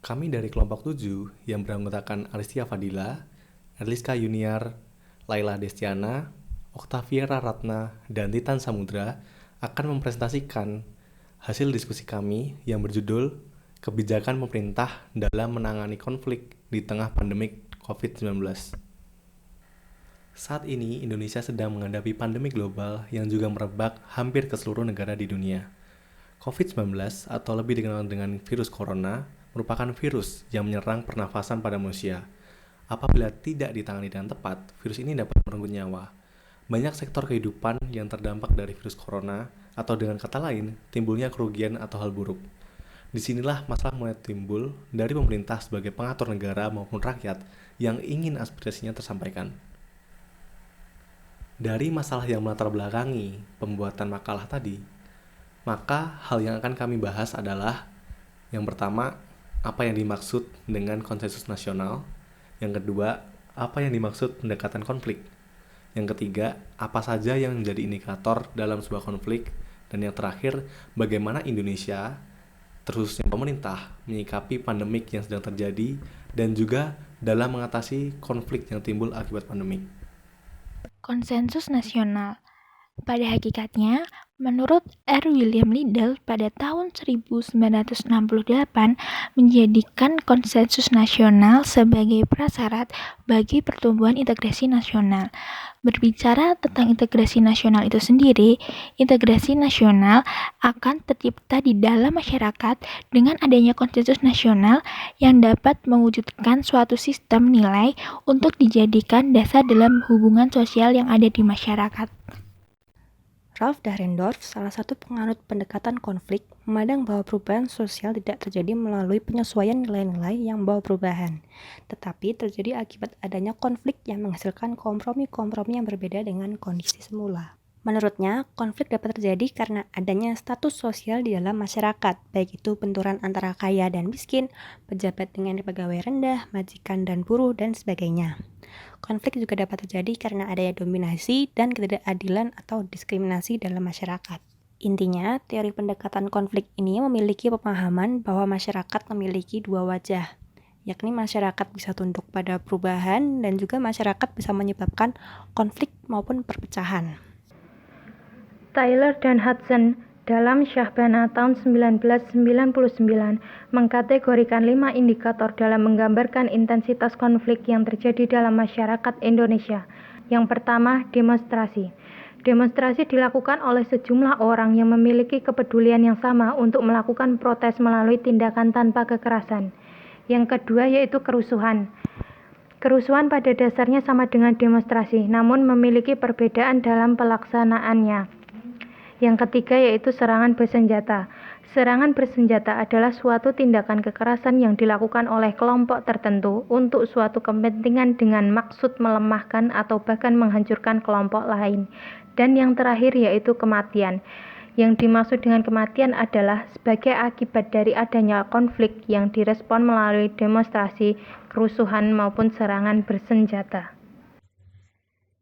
Kami dari kelompok 7 yang beranggotakan Aristia Fadila, Erliska Yuniar, Laila Destiana, Octaviera Ratna, dan Titan Samudra akan mempresentasikan hasil diskusi kami yang berjudul Kebijakan Pemerintah dalam Menangani Konflik di Tengah Pandemik COVID-19. Saat ini, Indonesia sedang menghadapi pandemi global yang juga merebak hampir ke seluruh negara di dunia. COVID-19 atau lebih dikenal dengan virus corona merupakan virus yang menyerang pernafasan pada manusia. Apabila tidak ditangani dengan tepat, virus ini dapat merenggut nyawa. Banyak sektor kehidupan yang terdampak dari virus corona, atau dengan kata lain, timbulnya kerugian atau hal buruk. Disinilah masalah mulai timbul dari pemerintah sebagai pengatur negara maupun rakyat yang ingin aspirasinya tersampaikan. Dari masalah yang melatar belakangi pembuatan makalah tadi, maka hal yang akan kami bahas adalah yang pertama, apa yang dimaksud dengan konsensus nasional. Yang kedua, apa yang dimaksud pendekatan konflik. Yang ketiga, apa saja yang menjadi indikator dalam sebuah konflik. Dan yang terakhir, bagaimana Indonesia, terkhususnya pemerintah, menyikapi pandemik yang sedang terjadi dan juga dalam mengatasi konflik yang timbul akibat pandemik. Konsensus nasional. Pada hakikatnya, menurut R. William Liddell pada tahun 1968 menjadikan konsensus nasional sebagai prasyarat bagi pertumbuhan integrasi nasional. Berbicara tentang integrasi nasional itu sendiri, integrasi nasional akan tercipta di dalam masyarakat dengan adanya konsensus nasional yang dapat mewujudkan suatu sistem nilai untuk dijadikan dasar dalam hubungan sosial yang ada di masyarakat. Ralph Dahrendorf, salah satu penganut pendekatan konflik, memandang bahwa perubahan sosial tidak terjadi melalui penyesuaian nilai-nilai yang membawa perubahan, tetapi terjadi akibat adanya konflik yang menghasilkan kompromi-kompromi yang berbeda dengan kondisi semula. Menurutnya, konflik dapat terjadi karena adanya status sosial di dalam masyarakat, baik itu benturan antara kaya dan miskin, pejabat dengan pegawai rendah, majikan dan buruh, dan sebagainya. Konflik juga dapat terjadi karena adanya dominasi dan ketidakadilan atau diskriminasi dalam masyarakat. Intinya, teori pendekatan konflik ini memiliki pemahaman bahwa masyarakat memiliki dua wajah, yakni masyarakat bisa tunduk pada perubahan dan juga masyarakat bisa menyebabkan konflik maupun perpecahan. Taylor dan Hudson dalam Syahbana tahun 1999 mengkategorikan 5 indikator dalam menggambarkan intensitas konflik yang terjadi dalam masyarakat Indonesia. Yang pertama, demonstrasi. Demonstrasi dilakukan oleh sejumlah orang yang memiliki kepedulian yang sama untuk melakukan protes melalui tindakan tanpa kekerasan. Yang kedua yaitu kerusuhan. Kerusuhan pada dasarnya sama dengan demonstrasi, namun memiliki perbedaan dalam pelaksanaannya. Yang ketiga yaitu serangan bersenjata. Serangan bersenjata adalah suatu tindakan kekerasan yang dilakukan oleh kelompok tertentu untuk suatu kepentingan dengan maksud melemahkan atau bahkan menghancurkan kelompok lain. Dan yang terakhir yaitu kematian. Yang dimaksud dengan kematian adalah sebagai akibat dari adanya konflik yang direspon melalui demonstrasi, kerusuhan maupun serangan bersenjata.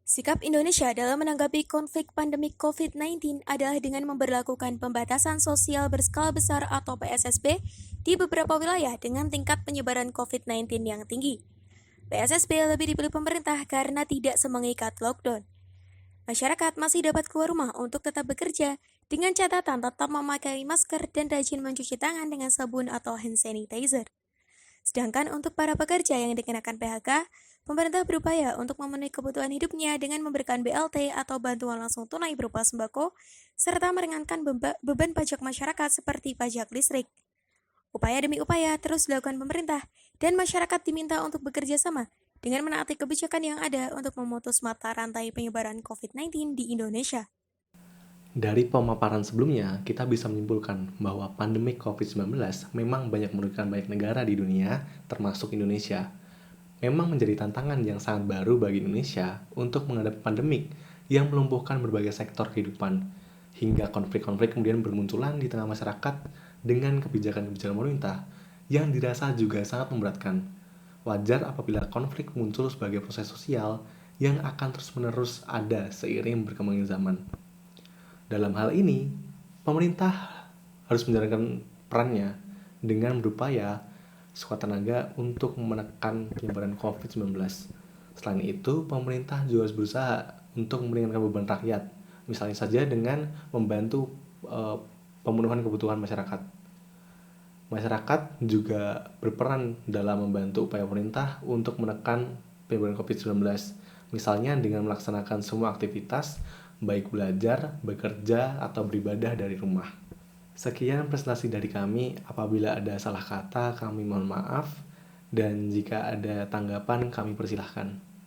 Sikap Indonesia dalam menanggapi konflik pandemi COVID-19 adalah dengan memberlakukan pembatasan sosial berskala besar atau PSSB di beberapa wilayah dengan tingkat penyebaran COVID-19 yang tinggi. PSSB lebih dipilih pemerintah karena tidak semengikat lockdown. Masyarakat masih dapat keluar rumah untuk tetap bekerja dengan catatan tetap memakai masker dan rajin mencuci tangan dengan sabun atau hand sanitizer. Sedangkan untuk para pekerja yang dikenakan PHK, pemerintah berupaya untuk memenuhi kebutuhan hidupnya dengan memberikan BLT atau bantuan langsung tunai berupa sembako, serta meringankan beban pajak masyarakat seperti pajak listrik. Upaya demi upaya terus dilakukan pemerintah, dan masyarakat diminta untuk bekerja sama dengan menaati kebijakan yang ada untuk memutus mata rantai penyebaran COVID-19 di Indonesia. Dari pemaparan sebelumnya, kita bisa menyimpulkan bahwa pandemi COVID-19 memang banyak merugikan banyak negara di dunia, termasuk Indonesia. Memang menjadi tantangan yang sangat baru bagi Indonesia untuk menghadapi pandemik yang melumpuhkan berbagai sektor kehidupan, hingga konflik-konflik kemudian bermunculan di tengah masyarakat dengan kebijakan-kebijakan pemerintah yang dirasa juga sangat memberatkan. Wajar apabila konflik muncul sebagai proses sosial yang akan terus-menerus ada seiring berkembangnya zaman. Dalam hal ini, pemerintah harus menjalankan perannya dengan berupaya sekuat tenaga untuk menekan penyebaran COVID-19. Selain itu, pemerintah juga harus berusaha untuk meringankan beban rakyat, misalnya saja dengan membantu pemenuhan kebutuhan masyarakat. Masyarakat juga berperan dalam membantu upaya pemerintah untuk menekan penyebaran COVID-19, misalnya dengan melaksanakan semua aktivitas, baik belajar, bekerja, atau beribadah dari rumah. Sekian presentasi dari kami. Apabila ada salah kata, kami mohon maaf. Dan jika ada tanggapan, kami persilahkan.